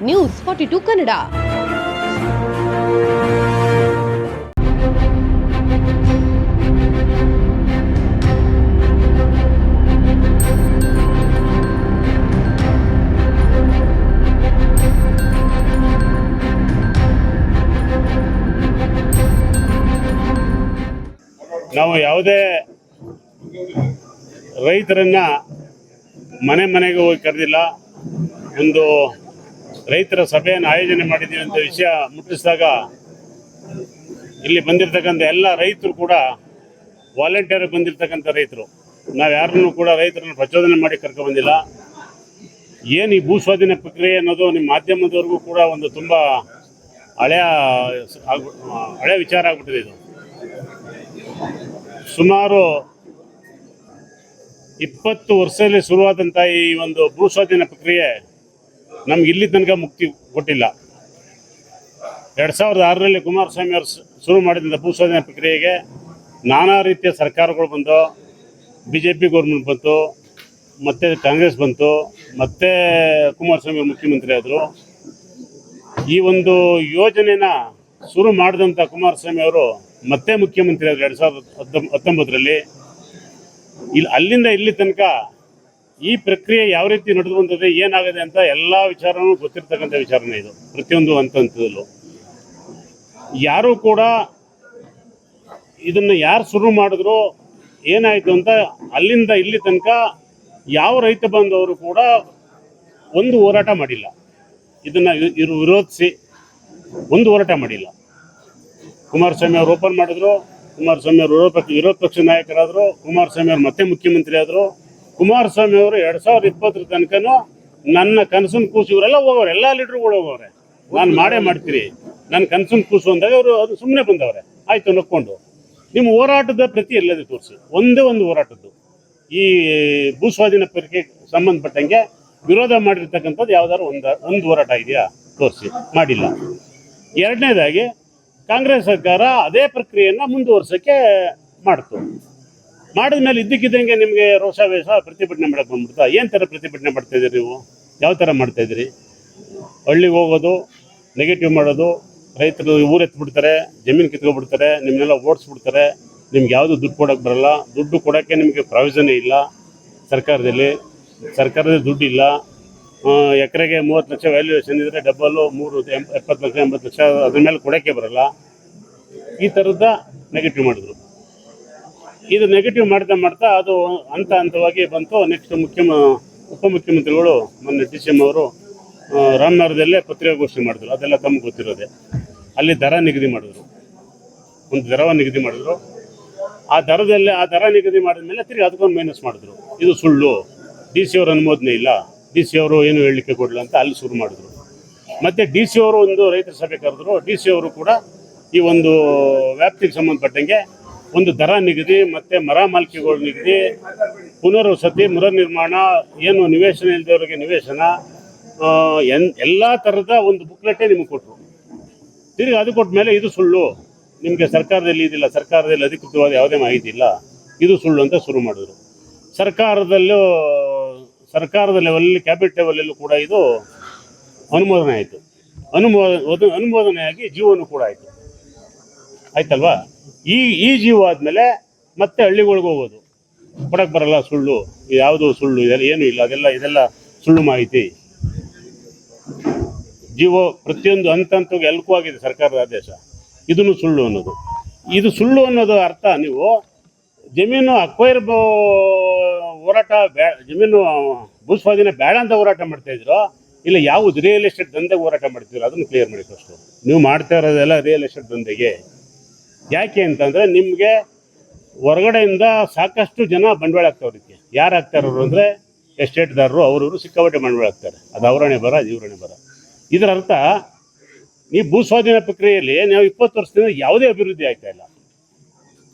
News 42 Kannada. ನಾವು ಯಾವುದೇ ರೈತರನ್ನ ಮನೆ ಮನೆಗೆ ಹೋಗಿ ಕರೆದಿಲ್ಲ. ಒಂದು ರೈತರ ಸಭೆಯನ್ನು ಆಯೋಜನೆ ಮಾಡಿದ್ದೀವಿ ಅಂತ ವಿಷಯ ಮುಟ್ಟಿಸಿದಾಗ ಇಲ್ಲಿ ಬಂದಿರತಕ್ಕಂಥ ಎಲ್ಲ ರೈತರು ಕೂಡ ವಾಲಂಟಿಯರ್ ಬಂದಿರತಕ್ಕಂಥ ರೈತರು. ನಾವು ಯಾರನ್ನೂ ಕೂಡ ರೈತರನ್ನು ಪ್ರಚೋದನೆ ಮಾಡಿ ಕರ್ಕೊಂಡು ಬಂದಿಲ್ಲ. ಏನು ಈ ಭೂಸ್ವಾಧೀನ ಪ್ರಕ್ರಿಯೆ ಅನ್ನೋದು ನಿಮ್ಮ ಮಾಧ್ಯಮದವರೆಗೂ ಕೂಡ ಒಂದು ತುಂಬ ಹಳೆಯ ವಿಚಾರ ಆಗ್ಬಿಟ್ಟಿದೆ. ಇದು ಸುಮಾರು 20 ವರ್ಷದಲ್ಲಿ ಶುರುವಾದಂಥ ಈ ಒಂದು ಭೂಸ್ವಾಧೀನ ಪ್ರಕ್ರಿಯೆ ನಮ್ಗೆ ಇಲ್ಲಿ ತನಕ ಮುಕ್ತಿ ಕೊಟ್ಟಿಲ್ಲ. 2006ರಲ್ಲಿ ಕುಮಾರಸ್ವಾಮಿ ಅವರು ಶುರು ಮಾಡಿದಂಥ ಭೂಸ್ವಾಧೀನ ಪ್ರಕ್ರಿಯೆಗೆ ನಾನಾ ರೀತಿಯ ಸರ್ಕಾರಗಳು ಬಂದು, BJP ಗೌರ್ಮೆಂಟ್ ಬಂತು, ಮತ್ತು ಕಾಂಗ್ರೆಸ್ ಬಂತು, ಮತ್ತು ಕುಮಾರಸ್ವಾಮಿ ಮುಖ್ಯಮಂತ್ರಿ ಆದರು. ಈ ಒಂದು ಯೋಜನೆನ ಶುರು ಮಾಡಿದಂಥ ಕುಮಾರಸ್ವಾಮಿ ಅವರು ಮತ್ತೆ ಮುಖ್ಯಮಂತ್ರಿ ಆದರು 2019ರಲ್ಲಿ. ಅಲ್ಲಿಂದ ಇಲ್ಲಿ ತನಕ ಈ ಪ್ರಕ್ರಿಯೆ ಯಾವ ರೀತಿ ನಡೆದು ಬಂದಿದೆ, ಏನಾಗಿದೆ ಅಂತ ಎಲ್ಲ ವಿಚಾರನೂ ಗೊತ್ತಿರ್ತಕ್ಕಂಥ ವಿಚಾರನೇ ಇದು. ಪ್ರತಿಯೊಂದು ಹಂತದಲ್ಲೂ ಯಾರೂ ಕೂಡ ಇದನ್ನು ಯಾರು ಶುರು ಮಾಡಿದ್ರು, ಏನಾಯಿತು ಅಂತ ಅಲ್ಲಿಂದ ಇಲ್ಲಿ ತನಕ ಯಾವ ರೈತ ಬಂದವರು ಕೂಡ ಒಂದು ಹೋರಾಟ ಮಾಡಿಲ್ಲ. ಇದನ್ನು ವಿರೋಧಿಸಿ ಒಂದು ಹೋರಾಟ ಮಾಡಿಲ್ಲ. ಕುಮಾರಸ್ವಾಮಿ ಅವರು ಓಪನ್ ಮಾಡಿದ್ರು, ಕುಮಾರಸ್ವಾಮಿ ಅವರು ವಿರೋಧ ಪಕ್ಷ ನಾಯಕರಾದರು, ಕುಮಾರಸ್ವಾಮಿ ಅವರು ಮತ್ತೆ ಮುಖ್ಯಮಂತ್ರಿ ಆದರು. ಕುಮಾರಸ್ವಾಮಿ ಅವರು 2020 ತನಕನೂ ನನ್ನ ಕನಸನ್ನು ಕೂಸು ಇವರೆಲ್ಲ ಹೋಗೋರು, ಎಲ್ಲ ಲೀಡ್ರುಗಳು ಹೋಗೋರೆ, ನಾನು ಮಾಡೇ ಮಾಡ್ತೀನಿ, ನನ್ನ ಕನಸನ್ನು ಕೂಸು ಅಂದಾಗ ಅವರು ಅದು ಸುಮ್ಮನೆ ಬಂದವ್ರೆ. ಆಯಿತು ನಕ್ಕೊಂಡು ನಿಮ್ಮ ಹೋರಾಟದ ಪ್ರತಿ ಎಲ್ಲದೇ ತೋರಿಸಿ. ಒಂದೇ ಒಂದು ಹೋರಾಟದ್ದು ಈ ಭೂಸ್ವಾಧೀನ ಪ್ರಕ್ರಿಯೆಗೆ ಸಂಬಂಧಪಟ್ಟಂಗೆ ವಿರೋಧ ಮಾಡಿರ್ತಕ್ಕಂಥದ್ದು ಯಾವ್ದಾದ್ರು ಒಂದು ಹೋರಾಟ ಇದೆಯಾ ತೋರಿಸಿ. ಮಾಡಿಲ್ಲ. ಎರಡನೇದಾಗಿ ಕಾಂಗ್ರೆಸ್ ಸರ್ಕಾರ ಅದೇ ಪ್ರಕ್ರಿಯೆಯನ್ನು ಮುಂದುವರ್ಸೋಕ್ಕೆ ಮಾಡ್ತು. ಮಾಡಿದ್ಮೇಲೆ ಇದ್ದಕ್ಕಿದ್ದಂಗೆ ನಿಮಗೆ ರೋಷಾವೇಶ ಪ್ರತಿಭಟನೆ ಮಾಡಕ್ಕೆ ಬಂದ್ಬಿಡ್ತಾ. ಏನು ಥರ ಪ್ರತಿಭಟನೆ ಮಾಡ್ತಾಯಿದ್ದೀರಿ ನೀವು? ಯಾವ ಥರ ಮಾಡ್ತಾಯಿದ್ದೀರಿ? ಹಳ್ಳಿಗೆ ಹೋಗೋದು, ನೆಗೆಟಿವ್ ಮಾಡೋದು, ರೈತರು ಊರೆತ್ಬಿಡ್ತಾರೆ, ಜಮೀನು ಕಿತ್ಕೊಬಿಡ್ತಾರೆ, ನಿಮ್ಮನ್ನೆಲ್ಲ ಓಡಿಸ್ಬಿಡ್ತಾರೆ, ನಿಮ್ಗೆ ಯಾವುದು ದುಡ್ಡು ಕೊಡೋಕ್ಕೆ ಬರಲ್ಲ. ದುಡ್ಡು ಕೊಡೋಕ್ಕೆ ನಿಮಗೆ ಪ್ರಾವಿಷನೇ ಇಲ್ಲ ಸರ್ಕಾರದ ದುಡ್ಡು ಇಲ್ಲ. ಎಕರೆಗೆ 30 ಲಕ್ಷ ವ್ಯಾಲ್ಯೂಯೇಷನ್ ಇದ್ದರೆ ಡಬ್ಬಲ್ಲು 70 ಲಕ್ಷ 80 ಲಕ್ಷ ಅದ್ರ ಮೇಲೆ ಕೊಡೋಕ್ಕೆ ಬರಲ್ಲ. ಈ ಥರದ ನೆಗೆಟಿವ್ ಮಾಡಿದ್ರು. ಇದು ನೆಗೆಟಿವ್ ಮಾಡ್ತಾ ಅದು ಹಂತವಾಗಿ ಬಂತು. ನೆಕ್ಸ್ಟ್ ಉಪಮುಖ್ಯಮಂತ್ರಿಗಳು ಮೊನ್ನೆ DCM ಅವರು ರಾಮನಗರದಲ್ಲೇ ಪತ್ರಿಕಾಗೋಷ್ಠಿ ಮಾಡಿದ್ರು. ಅದೆಲ್ಲ ತಮಗೆ ಗೊತ್ತಿರೋದೆ. ಅಲ್ಲಿ ದರ ನಿಗದಿ ಮಾಡಿದ್ರು, ಒಂದು ದರವನ್ನು ನಿಗದಿ ಮಾಡಿದ್ರು. ಆ ದರ ನಿಗದಿ ಮಾಡಿದ ಮೇಲೆ ತಿರುಗಿ ಅದಕ್ಕೊಂದು ಮೈನಸ್ ಮಾಡಿದ್ರು. ಇದು ಸುಳ್ಳು, DC ಅವ್ರ ಅನುಮೋದನೆ ಇಲ್ಲ, DC ಅವರು ಏನು ಹೇಳಲಿಕ್ಕೆ ಕೊಡಲ್ಲ ಅಂತ ಅಲ್ಲಿ ಶುರು ಮಾಡಿದ್ರು. ಮತ್ತು DC ಅವರು ಒಂದು ರೈತರ ಸಭೆ ಕರೆದ್ರು. DC ಅವರು ಕೂಡ ಈ ಒಂದು ವ್ಯಾಪ್ತಿಗೆ ಸಂಬಂಧಪಟ್ಟಂಗೆ ಒಂದು ದರ ನಿಗದಿ ಮತ್ತು ಮರ ಮಾಲಿಕೆಗಳ ನಿಗದಿ, ಪುನರ್ವಸತಿ, ನಿರ್ಮಾಣ, ಏನು ನಿವೇಶನ ಇಲ್ಲದವರಿಗೆ ನಿವೇಶನ, ಎಲ್ಲ ಥರದ ಒಂದು ಬುಕ್ಲೆಟೇ ನಿಮಗೆ ಕೊಟ್ಟರು. ತಿರುಗಿ ಅದು ಕೊಟ್ಟ ಮೇಲೆ ಇದು ಸುಳ್ಳು, ನಿಮಗೆ ಸರ್ಕಾರದಲ್ಲಿ ಇದಿಲ್ಲ, ಸರ್ಕಾರದಲ್ಲಿ ಅಧಿಕೃತವಾದ ಯಾವುದೇ ಮಾಹಿತಿ ಇಲ್ಲ, ಇದು ಸುಳ್ಳು ಅಂತ ಶುರು ಮಾಡಿದ್ರು. ಸರ್ಕಾರದ ಲೆವೆಲಲ್ಲಿ, ಕ್ಯಾಬಿನೆಟ್ ಲೆವೆಲಲ್ಲೂ ಕೂಡ ಇದು ಅನುಮೋದನೆ ಆಯಿತು. ಅನುಮೋದನೆಯಾಗಿ ಜೀವನೂ ಕೂಡ ಆಯ್ತಲ್ವಾ? ಈ ಜೀವ ಆದಮೇಲೆ ಮತ್ತೆ ಹಳ್ಳಿಗಳಿಗೆ ಹೋಗೋದು, ಕೊಡಕ್ಕೆ ಬರಲ್ಲ, ಸುಳ್ಳು, ಯಾವುದು ಸುಳ್ಳು, ಇದೆಲ್ಲ ಏನೂ ಇಲ್ಲ, ಇದೆಲ್ಲ ಸುಳ್ಳು ಮಾಹಿತಿ. ಜೀವ ಪ್ರತಿಯೊಂದು ಹಂತವಾಗಿ ಎಲ್ಲಕ್ಕೂ ಆಗಿದೆ ಸರ್ಕಾರದ ಆದೇಶ. ಇದನ್ನು ಸುಳ್ಳು ಅನ್ನೋದು. ಇದು ಸುಳ್ಳು ಅನ್ನೋದು ಅರ್ಥ, ನೀವು ಜಮೀನು ಅಕ್ವೈರ್ ಹೋರಾಟ ಜಮೀನು ಭೂಸ್ವಾಧೀನ ಬೇಡ ಅಂತ ಹೋರಾಟ ಮಾಡ್ತಾಯಿದ್ರು, ಇಲ್ಲ ಯಾವುದು ರಿಯಲ್ ಎಸ್ಟೇಟ್ ದಂಧೆಗೆ ಹೋರಾಟ ಮಾಡ್ತಿದ್ರು, ಅದನ್ನು ಕ್ಲಿಯರ್ ಮಾಡಿ ಫಸ್ಟು. ನೀವು ಮಾಡ್ತಾ ಇರೋದೆಲ್ಲ ರಿಯಲ್ ಎಸ್ಟೇಟ್ ದಂಧೆಗೆ. ಯಾಕೆ ಅಂತಂದರೆ ನಿಮಗೆ ಹೊರಗಡೆಯಿಂದ ಸಾಕಷ್ಟು ಜನ ಬಂಡವಾಳ ಆಗ್ತಾವ್ರು. ಇದಕ್ಕೆ ಯಾರು ಆಗ್ತಾರವರು ಅಂದರೆ ಎಸ್ಟೇಟ್ದಾರರು, ಅವರು ಸಿಕ್ಕಾಪಟ್ಟೆ ಬಂಡವಾಳ ಆಗ್ತಾರೆ. ಅದು ಅವರಣೆ ಬರ, ಇವರಣೆ ಬರ. ಇದರ ಅರ್ಥ, ಈ ಭೂಸ್ವಾಧೀನ ಪ್ರಕ್ರಿಯೆಯಲ್ಲಿ ನಾವು 20 ವರ್ಷದಿಂದ ಯಾವುದೇ ಅಭಿವೃದ್ಧಿ ಆಗ್ತಾ ಇಲ್ಲ.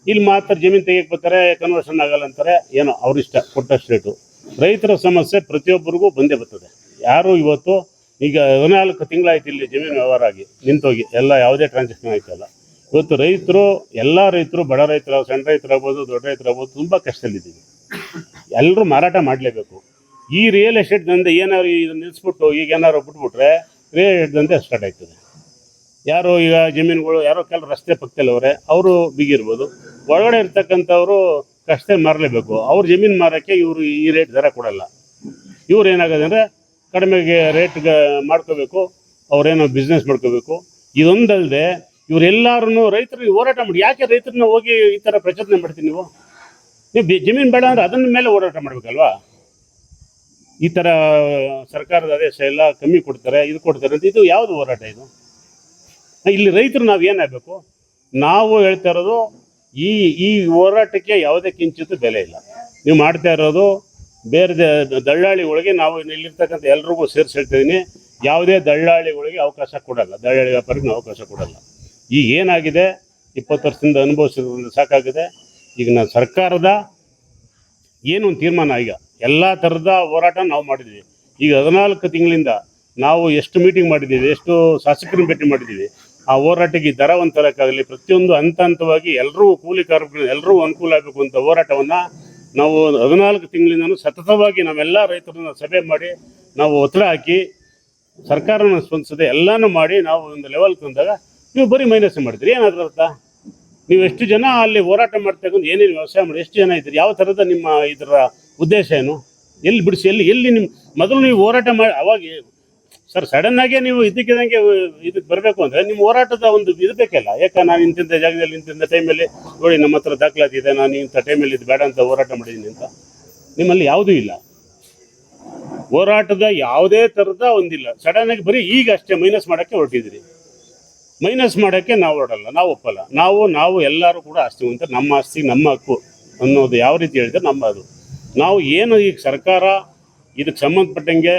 ಇಲ್ಲಿ ಮಾತ್ರ ಜಮೀನು ತೆಗಿಯಕ್ಕೆ ಬರ್ತಾರೆ, ಕನ್ವರ್ಷನ್ ಆಗಲ್ಲ ಅಂತಾರೆ, ಏನೋ ಅವ್ರಿಷ್ಟ ಕೊಟ್ಟಷ್ಟು ರೇಟು. ರೈತರ ಸಮಸ್ಯೆ ಪ್ರತಿಯೊಬ್ಬರಿಗೂ ಬಂದೇ ಬರ್ತದೆ. ಯಾರು ಇವತ್ತು ಈಗ 14 ತಿಂಗಳಾಯ್ತು ಇಲ್ಲಿ ಜಮೀನು ವ್ಯವಹಾರ ಆಗಿ ನಿಂತೋಗಿ, ಎಲ್ಲ ಯಾವುದೇ ಟ್ರಾನ್ಸಾಕ್ಷನ್ ಆಯ್ತಲ್ಲ. ಇವತ್ತು ರೈತರು, ಎಲ್ಲ ರೈತರು, ಬಡ ರೈತರು, ಸಣ್ಣ ರೈತರಾಗ್ಬೋದು, ದೊಡ್ಡ ರೈತರಾಗ್ಬೋದು, ತುಂಬ ಕಷ್ಟದಲ್ಲಿದ್ದೀವಿ. ಎಲ್ಲರೂ ಮಾರಾಟ ಮಾಡಲೇಬೇಕು. ಈ ರಿಯಲ್ ಎಸ್ಟೇಟ್ ದಂಧೆ ಏನಾದ್ರು ಇದನ್ನು ನಿಲ್ಲಿಸ್ಬಿಟ್ಟು ಈಗ ಏನಾದ್ರು ಬಿಟ್ಬಿಟ್ರೆ ರಿಯಲ್ ಎಸ್ಟೇಟ್ ದಂಧೆ ಸ್ಟಾರ್ಟ್ ಆಯ್ತದೆ. ಯಾರು ಈಗ ಜಮೀನುಗಳು ಯಾರೋ ಕೆಲವು ರಸ್ತೆ ಪಕ್ಕದಲ್ಲಿ ಅವರೇ ಅವರು ಬಿಗಿರ್ಬೋದು, ಒಳಗಡೆ ಇರ್ತಕ್ಕಂಥವ್ರು ಕಷ್ಟೇ ಮಾರಲೇಬೇಕು. ಅವ್ರ ಜಮೀನು ಮಾರೋಕ್ಕೆ ಇವರು ಈ ರೇಟ್ ದರ ಕೊಡಲ್ಲ. ಇವ್ರು ಏನಾಗೋದು ಅಂದರೆ ಕಡಿಮೆಗೆ ರೇಟ್ಗೆ ಮಾಡ್ಕೋಬೇಕು, ಅವ್ರೇನೋ ಬಿಸ್ನೆಸ್ ಮಾಡ್ಕೋಬೇಕು. ಇದೊಂದಲ್ಲದೆ ಇವರೆಲ್ಲರೂ ರೈತರಿಗೆ ಹೋರಾಟ ಮಾಡಿ, ಯಾಕೆ ರೈತರನ್ನ ಹೋಗಿ ಈ ಥರ ಪ್ರಚೋದನೆ ಮಾಡ್ತೀನಿ ನೀವು ಜಮೀನು ಬೇಡ ಅಂದರೆ ಅದನ್ನ ಮೇಲೆ ಹೋರಾಟ ಮಾಡಬೇಕಲ್ವಾ? ಈ ಥರ ಸರ್ಕಾರದ ಆದೇಶ ಎಲ್ಲ ಕಮ್ಮಿ ಕೊಡ್ತಾರೆ, ಇದು ಕೊಡ್ತಾರೆ ಅಂತ ಇದು ಯಾವುದು ಹೋರಾಟ ಇದು? ಇಲ್ಲಿ ರೈತರು ನಾವು ಏನಾಗಬೇಕು? ನಾವು ಹೇಳ್ತಾ ಇರೋದು ಈ ಹೋರಾಟಕ್ಕೆ ಯಾವುದೇ ಕಿಂಚಿತ್ತು ಬೆಲೆ ಇಲ್ಲ. ನೀವು ಮಾಡ್ತಾ ಇರೋದು ಬೇರೆ ದಳ್ಳಾಳಿಗಳಿಗೆ, ನಾವು ಇಲ್ಲಿರ್ತಕ್ಕಂಥ ಎಲ್ರಿಗೂ ಸೇರಿಸಿ ಹೇಳ್ತಿದ್ದೀನಿ, ಯಾವುದೇ ದಳ್ಳಾಳಿಗಳಿಗೆ ಅವಕಾಶ ಕೊಡಲ್ಲ, ದಳ್ಳಾಳಿ ವ್ಯಾಪಾರಿಗೆ ನಾವು ಅವಕಾಶ ಕೊಡಲ್ಲ. ಈಗ ಏನಾಗಿದೆ 20 ವರ್ಷದಿಂದ ಅನುಭವಿಸಿದ್ರಿಂದ ಸಾಕಾಗಿದೆ. ಈಗ ನಾವು ಸರ್ಕಾರದ ಏನು ಒಂದು ತೀರ್ಮಾನ, ಈಗ ಎಲ್ಲ ಥರದ ಹೋರಾಟ ನಾವು ಮಾಡಿದ್ದೀವಿ. ಈಗ 14 ತಿಂಗಳಿಂದ ನಾವು ಎಷ್ಟು ಮೀಟಿಂಗ್ ಮಾಡಿದ್ದೀವಿ, ಎಷ್ಟು ಶಾಸಕರನ್ನ ಭೇಟಿ ಮಾಡಿದ್ದೀವಿ. ಆ ಹೋರಾಟಕ್ಕೆ ದರ ಒಂದು ತರಕ್ಕಾಗಲಿ, ಪ್ರತಿಯೊಂದು ಹಂತ ಹಂತವಾಗಿ ಎಲ್ಲರೂ ಕೂಲಿ ಕಾರ್ಮಿಕರು ಎಲ್ಲರೂ ಅನುಕೂಲ ಆಗಬೇಕು ಅಂತ ಹೋರಾಟವನ್ನು ನಾವು 14 ತಿಂಗಳಿಂದನೂ ಸತತವಾಗಿ ನಾವೆಲ್ಲ ರೈತರನ್ನ ಸಭೆ ಮಾಡಿ ನಾವು ಒತ್ತಡ ಹಾಕಿ ಸರ್ಕಾರನ ಸ್ಪಂದಿಸದೆ ಎಲ್ಲನೂ ಮಾಡಿ ನಾವು ಒಂದು ಲೆವೆಲ್ ತಂದಾಗ ನೀವು ಬರೀ ಮೈನಸ್ ಮಾಡಿದ್ರಿ. ಏನಾದ್ರ ಅರ್ಥ? ನೀವು ಎಷ್ಟು ಜನ ಅಲ್ಲಿ ಹೋರಾಟ ಮಾಡ್ತಕ್ಕಂಥ ಏನೇನು ವ್ಯವಸಾಯ ಮಾಡಿ ಎಷ್ಟು ಜನ ಇದ್ದೀರಿ? ಯಾವ ಥರದ ನಿಮ್ಮ ಇದರ ಉದ್ದೇಶ ಏನು? ಎಲ್ಲಿ ಬಿಡಿಸಿ ಎಲ್ಲಿ ನಿಮ್ಮ ಮೊದಲು ನೀವು ಹೋರಾಟ ಮಾಡಿ ಅವಾಗ ಸರ್ ಸಡನ್ನಾಗೇ ನೀವು ಇದಕ್ಕಿದಂಗೆ ಇದಕ್ಕೆ ಬರಬೇಕು ಅಂದರೆ ನಿಮ್ಮ ಹೋರಾಟದ ಒಂದು ಇದು ಬೇಕಲ್ಲ. ಯಾಕೆ ನಾನು ಇಂತಿಂಥ ಜಾಗದಲ್ಲಿ ಇಂತಿಂಥ ಟೈಮಲ್ಲಿ ನೋಡಿ ನಮ್ಮ ಹತ್ರ ದಾಖಲಾತಿ ಇದೆ, ನಾನು ಇಂಥ ಟೈಮಲ್ಲಿ ಇದು ಬೇಡ ಅಂತ ಹೋರಾಟ ಮಾಡಿದ್ದೀನಿ ಅಂತ ನಿಮ್ಮಲ್ಲಿ ಯಾವುದೂ ಇಲ್ಲ. ಹೋರಾಟದ ಯಾವುದೇ ಥರದ ಒಂದಿಲ್ಲ. ಸಡನ್ನಾಗಿ ಬರೀ ಈಗ ಅಷ್ಟೇ ಮೈನಸ್ ಮಾಡೋಕ್ಕೆ ಹೊರಟಿದ್ದೀರಿ. ಮೈನಸ್ ಮಾಡೋಕ್ಕೆ ನಾವು ಹೊರಡಲ್ಲ, ನಾವು ಒಪ್ಪಲ್ಲ. ನಾವು ಎಲ್ಲರೂ ಕೂಡ ಆಸ್ತಿವಂತ, ನಮ್ಮ ಆಸ್ತಿ ನಮ್ಮ ಹಕ್ಕು ಅನ್ನೋದು ಯಾವ ರೀತಿ ಹೇಳಿದ್ರೆ ನಮ್ಮ ಅದು. ನಾವು ಏನು ಈಗ ಸರ್ಕಾರ ಇದಕ್ಕೆ ಸಂಬಂಧಪಟ್ಟಂಗೆ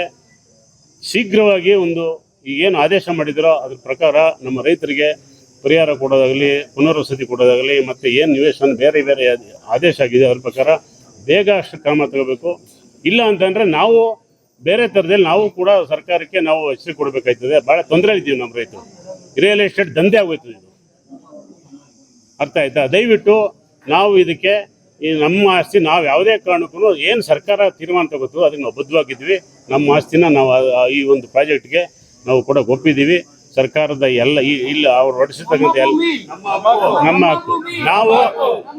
ಶೀಘ್ರವಾಗಿ ಒಂದು ಏನು ಆದೇಶ ಮಾಡಿದರೋ ಅದ್ರ ಪ್ರಕಾರ ನಮ್ಮ ರೈತರಿಗೆ ಪರಿಹಾರ ಕೊಡೋದಾಗಲಿ, ಪುನರ್ವಸತಿ ಕೊಡೋದಾಗಲಿ, ಮತ್ತು ಏನು ನಿವೇಶನ ಬೇರೆ ಬೇರೆ ಆದೇಶ ಆಗಿದೆ ಅದ್ರ ಪ್ರಕಾರ ಬೇಗ ಅಷ್ಟು ಕ್ರಮ ತಗೋಬೇಕು. ಇಲ್ಲ ಅಂತಂದರೆ ನಾವು ಬೇರೆ ಥರದಲ್ಲಿ ನಾವು ಕೂಡ ಸರ್ಕಾರಕ್ಕೆ ನಾವು ಹೆಸರು ಕೊಡಬೇಕಾಯ್ತದೆ. ಭಾಳ ತೊಂದರೆ ಇದ್ದೀವಿ ನಮ್ಮ ರೈತರು. ರಿಯಲ್ ಎಸ್ಟೇಟ್ ದಂಧೆ ಆಗೋಯ್ತದೆ ಇದು, ಅರ್ಥ ಆಯ್ತಾ? ದಯವಿಟ್ಟು ನಾವು ಇದಕ್ಕೆ ಈ ನಮ್ಮ ಆಸ್ತಿ ನಾವು ಯಾವುದೇ ಕಾರಣಕ್ಕೂ ಏನು ಸರ್ಕಾರ ತೀರ್ಮಾನ ತಗೋತೋ ಅದಕ್ಕೆ ನಾವು ಬದ್ಧವಾಗಿದ್ವಿ. ನಮ್ಮ ಆಸ್ತಿನ ನಾವು ಈ ಒಂದು ಪ್ರಾಜೆಕ್ಟ್ಗೆ ನಾವು ಕೂಡ ಒಪ್ಪಿದ್ದೀವಿ. ಸರ್ಕಾರದ ಎಲ್ಲ ಇಲ್ಲ ಅವ್ರು ಹೊಡಿಸಿರ್ತಕ್ಕಂಥ ಎಲ್ಲ ನಮ್ಮ ಹಕ್ಕು. ನಾವು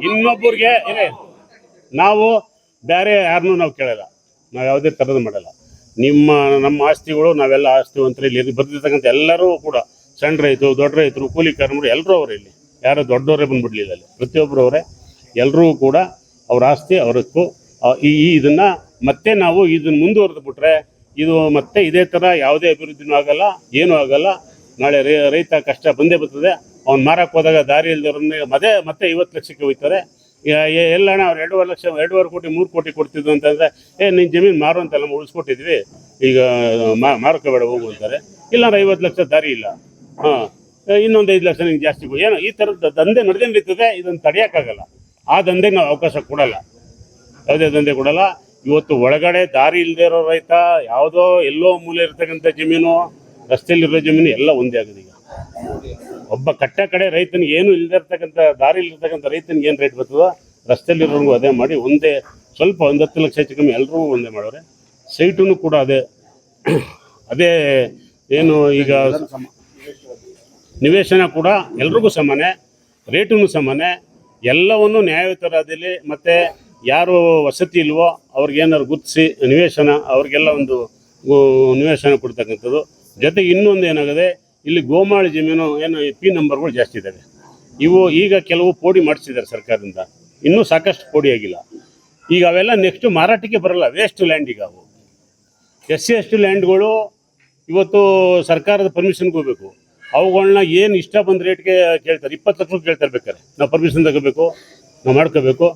ಇನ್ನೊಬ್ಬರಿಗೆ ನಾವು ಬೇರೆ ಯಾರನ್ನೂ ನಾವು ಕೇಳಲ್ಲ, ನಾವು ಯಾವುದೇ ಥರದ ಮಾಡಲ್ಲ. ನಮ್ಮ ಆಸ್ತಿಗಳು ನಾವೆಲ್ಲ ಆಸ್ತಿವಂತರು. ಇಲ್ಲಿ ಬರ್ತಿರ್ತಕ್ಕಂಥ ಎಲ್ಲರೂ ಕೂಡ ಸಣ್ಣ ರೈತರು, ದೊಡ್ಡ ರೈತರು, ಕೂಲಿ ಕಾರ್ಮಿಕರು ಎಲ್ಲರೂ ಅವರೇ. ಇಲ್ಲಿ ಯಾರೋ ದೊಡ್ಡವರೇ ಬಂದುಬಿಡ್ಲಿಲ್ಲ, ಅಲ್ಲಿ ಪ್ರತಿಯೊಬ್ಬರು ಅವರೇ. ಎಲ್ಲರೂ ಕೂಡ ಅವ್ರ ಆಸ್ತಿ ಅವರಕ್ಕೂ ಇದನ್ನು ಮತ್ತೆ ನಾವು ಇದನ್ನು ಮುಂದುವರೆದು ಬಿಟ್ರೆ ಇದು ಮತ್ತೆ ಇದೇ ಥರ ಯಾವುದೇ ಅಭಿವೃದ್ಧಿನೂ ಆಗಲ್ಲ, ಏನೂ ಆಗಲ್ಲ. ನಾಳೆ ರೈತ ಕಷ್ಟ ಬಂದೇ ಬರ್ತದೆ. ಅವ್ನು ಮಾರಕ್ಕೆ ಹೋದಾಗ ದಾರಿ ಇಲ್ದವ್ರನ್ನ ಮತ್ತೆ 50 ಲಕ್ಷಕ್ಕೆ ಹೋಗ್ತಾರೆ. ಎಲ್ಲಣ್ಣ ಅವ್ರು 2.5 ಲಕ್ಷ 2.5 ಕೋಟಿ 3 ಕೋಟಿ ಕೊಡ್ತಿದ್ದು ಅಂತಂದರೆ ನಿನ್ನ ಜಮೀನು ಮಾರು ಅಂತೆಲ್ಲ ಉಳಿಸ್ಕೊಟ್ಟಿದ್ವಿ, ಈಗ ಮಾರಕ್ಕೆ ಬೇಡ ಹೋಗು ಅಂತಾರೆ. ಇಲ್ಲಾಂದ್ರೆ 50 ಲಕ್ಷ ದಾರಿ ಇಲ್ಲ, ಇನ್ನೊಂದು 5 ಲಕ್ಷ ನಿಂಗೆ ಜಾಸ್ತಿ ಏನೋ ಈ ಥರದ ದಂಧೆ ನಡೆದೇ ನಡೀತದೆ. ಇದನ್ನು ತಡೆಯೋಕ್ಕಾಗಲ್ಲ. ಆ ದಂಧೆಗೆ ನಾವು ಅವಕಾಶ ಕೊಡಲ್ಲ, ಯಾವುದೇ ದಂಧೆ ಕೊಡಲ್ಲ. ಇವತ್ತು ಒಳಗಡೆ ದಾರಿ ಇಲ್ಲದೆ ಇರೋ ರೈತ, ಯಾವುದೋ ಎಲ್ಲೋ ಮೂಲೆ ಇರ್ತಕ್ಕಂಥ ಜಮೀನು, ರಸ್ತೆಯಲ್ಲಿರೋ ಜಮೀನು ಎಲ್ಲ ಒಂದೇ ಆಗಿದೆ. ಈಗ ಒಬ್ಬ ಕಡೆ ರೈತನಿಗೆ ಏನು ಇಲ್ಲದೆ ಇರ್ತಕ್ಕಂಥ ದಾರಿ ಇಲ್ಲಿರ್ತಕ್ಕಂಥ ರೈತನಿಗೆ ಏನು ರೇಟ್ ಬರ್ತದೋ ರಸ್ತೆಯಲ್ಲಿರೋಂಗೂ ಅದೇ ಮಾಡಿ ಒಂದೇ ಸ್ವಲ್ಪ 10 ಲಕ್ಷ ಹೆಚ್ಚು ಕಮ್ಮಿ ಎಲ್ಲರೂ ಒಂದೇ ಮಾಡೋರೆ. ಸೈಟೂ ಕೂಡ ಅದೇ ಏನು ಈಗ ನಿವೇಶನ ಕೂಡ ಎಲ್ರಿಗೂ ಸಮಾನೆ, ರೇಟೂ ಸಮಾನೆ, ಎಲ್ಲವನ್ನು ನ್ಯಾಯಯುತರಾದಲ್ಲಿ. ಮತ್ತು ಯಾರು ವಸತಿ ಇಲ್ವೋ ಅವ್ರಿಗೇನಾದ್ರು ಗುರುತಿಸಿ ನಿವೇಶನ ಅವ್ರಿಗೆಲ್ಲ ಒಂದು ನಿವೇಶನ ಕೊಡ್ತಕ್ಕಂಥದ್ದು. ಜೊತೆಗೆ ಇನ್ನೊಂದು ಏನಾಗಿದೆ, ಇಲ್ಲಿ ಗೋಮಾಳಿ ಜಮೀನು ಏನು ಪಿ ನಂಬರ್ಗಳು ಜಾಸ್ತಿ ಇದ್ದಾವೆ. ಇವು ಈಗ ಕೆಲವು ಪೋಡಿ ಮಾಡಿಸಿದ್ದಾರೆ ಸರ್ಕಾರದಿಂದ, ಇನ್ನೂ ಸಾಕಷ್ಟು ಪೋಡಿ ಆಗಿಲ್ಲ. ಈಗ ಅವೆಲ್ಲ ನೆಕ್ಸ್ಟು ಮಾರಾಟಕ್ಕೆ ಬರಲ್ಲ, ವೇಸ್ಟ್ ಲ್ಯಾಂಡ್. ಈಗ ಅವು SC/ST ಲ್ಯಾಂಡ್ಗಳು ಇವತ್ತು ಸರ್ಕಾರದ ಪರ್ಮಿಷನ್ಗೆ ಹೋಗ್ಬೇಕು. ಅವುಗಳನ್ನ ಏನು ಇಷ್ಟ ಬಂದ ರೇಟ್ಗೆ ಕೇಳ್ತಾರೆ, 20 ಲಕ್ಷ ಕೇಳ್ತಾರೆ. ಬೇಕಾದ್ರೆ ನಾವು ಪರ್ಮಿಷನ್ ತಗೋಬೇಕು, ನಾವು ಮಾಡ್ಕೋಬೇಕು.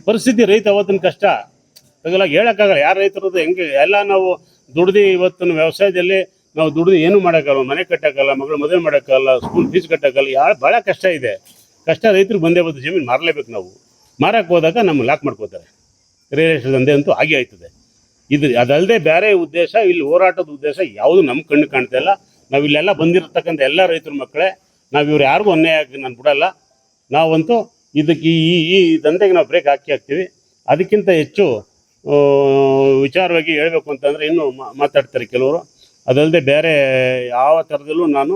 ಪರಿಸ್ಥಿತಿ ರೈತ ಅವತ್ತಿನ ಕಷ್ಟ ತಗೊಲ್ಲ, ಹೇಳೋಕ್ಕಾಗಲ್ಲ. ಯಾರು ರೈತರದ್ದು ಹೆಂಗೆ ಎಲ್ಲ ನಾವು ದುಡ್ದು ಇವತ್ತಿನ ವ್ಯವಸಾಯದಲ್ಲಿ ನಾವು ದುಡ್ದು ಏನೂ ಮಾಡೋಕ್ಕಲ್ಲ, ಮನೆ ಕಟ್ಟೋಕ್ಕಲ್ಲ, ಮಗಳು ಮದುವೆ ಮಾಡೋಕ್ಕಲ್ಲ, ಸ್ಕೂಲ್ ಫೀಸ್ ಕಟ್ಟೋಕ್ಕಲ್ಲ. ಭಾಳ ಕಷ್ಟ ಇದೆ. ಕಷ್ಟ ರೈತರಿಗೆ ಬಂದೇ ಬಂದು ಜಮೀನು ಮಾರಲೇಬೇಕು. ನಾವು ಮಾರಕ್ಕೆ ಹೋದಾಗ ನಮ್ಮ ಲಾಕ್ ಮಾಡ್ಕೋತಾರೆ. ರಿಯಲ್ ಎಸ್ಟೇಟ್ ದಂಧೆ ಅಂತೂ ಹಾಗೆ ಆಯ್ತದೆ. ಅದಲ್ಲದೆ ಬೇರೆ ಉದ್ದೇಶ, ಇಲ್ಲಿ ಹೋರಾಟದ ಉದ್ದೇಶ ಯಾವುದು ನಮ್ಮ ಕಣ್ಣು ಕಾಣ್ತಾ ಇಲ್ಲ. ನಾವು ಇಲ್ಲೆಲ್ಲ ಬಂದಿರತಕ್ಕಂಥ ಎಲ್ಲ ರೈತರ ಮಕ್ಕಳೇ, ನಾವು ಇವ್ರು ಯಾರಿಗೂ ಅನ್ಯಾಯ ಆಗಿ ನಾನು ಬಿಡಲ್ಲ. ನಾವಂತೂ ಇದಕ್ಕೆ ಈ ದಂಧೆಗೆ ನಾವು ಬ್ರೇಕ್ ಹಾಕ್ತೀವಿ. ಅದಕ್ಕಿಂತ ಹೆಚ್ಚು ವಿಚಾರವಾಗಿ ಹೇಳಬೇಕು ಅಂತಂದರೆ ಇನ್ನೂ ಮಾತಾಡ್ತಾರೆ ಕೆಲವರು. ಅದಲ್ಲದೆ ಬೇರೆ ಯಾವ ಥರದಲ್ಲೂ ನಾನು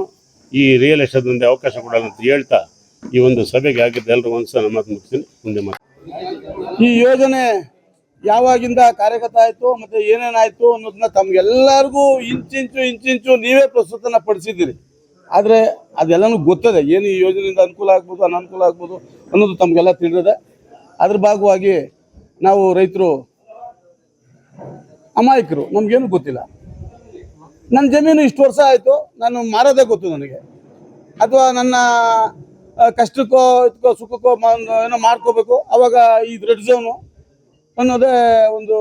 ಈ ರಿಯಲ್ ಎಸ್ಟೇಟ್ ಮುಂದೆ ಅವಕಾಶ ಕೊಡಲ್ಲ ಅಂತ ಹೇಳ್ತಾ ಈ ಒಂದು ಸಭೆಗೆ ಆಗಿದ್ದ ಎಲ್ರಿಗೂ ಒಂದು ಸಲ ಮಾತು ಮುಗಿಸ್ತೀನಿ. ಮುಂದೆ ಮಾತು. ಈ ಯೋಜನೆ ಯಾವಾಗಿಂದ ಕಾರ್ಯಗತ ಆಯಿತು ಮತ್ತು ಏನೇನಾಯಿತು ಅನ್ನೋದನ್ನ ತಮಗೆಲ್ಲರಿಗೂ ಇಂಚಿಂಚು ನೀವೇ ಪ್ರಸ್ತುತನ ಪಡಿಸಿದ್ದೀರಿ. ಆದರೆ ಅದೆಲ್ಲನೂ ಗೊತ್ತದೆ, ಏನು ಈ ಯೋಜನೆಯಿಂದ ಅನುಕೂಲ ಆಗ್ಬೋದು ಅನಾನುಕೂಲ ಆಗ್ಬೋದು ಅನ್ನೋದು ತಮಗೆಲ್ಲ ತಿಳಿದಿದೆ. ಅದ್ರ ಭಾಗವಾಗಿ ನಾವು ರೈತರು ಅಮಾಯಕರು, ನಮಗೇನು ಗೊತ್ತಿಲ್ಲ. ನನ್ನ ಜಮೀನು ಇಷ್ಟು ವರ್ಷ ಆಯಿತು, ನಾನು ಮಾರೋದೇ ಗೊತ್ತು ನನಗೆ, ಅಥವಾ ನನ್ನ ಕಷ್ಟಕ್ಕೋ ಇದಕ್ಕೋ ಸುಖಕ್ಕೋ ಏನೋ ಮಾಡ್ಕೋಬೇಕು. ಅವಾಗ ಈ ರೆಡ್ ಝೋನು ಅನ್ನೋದೇ ಒಂದು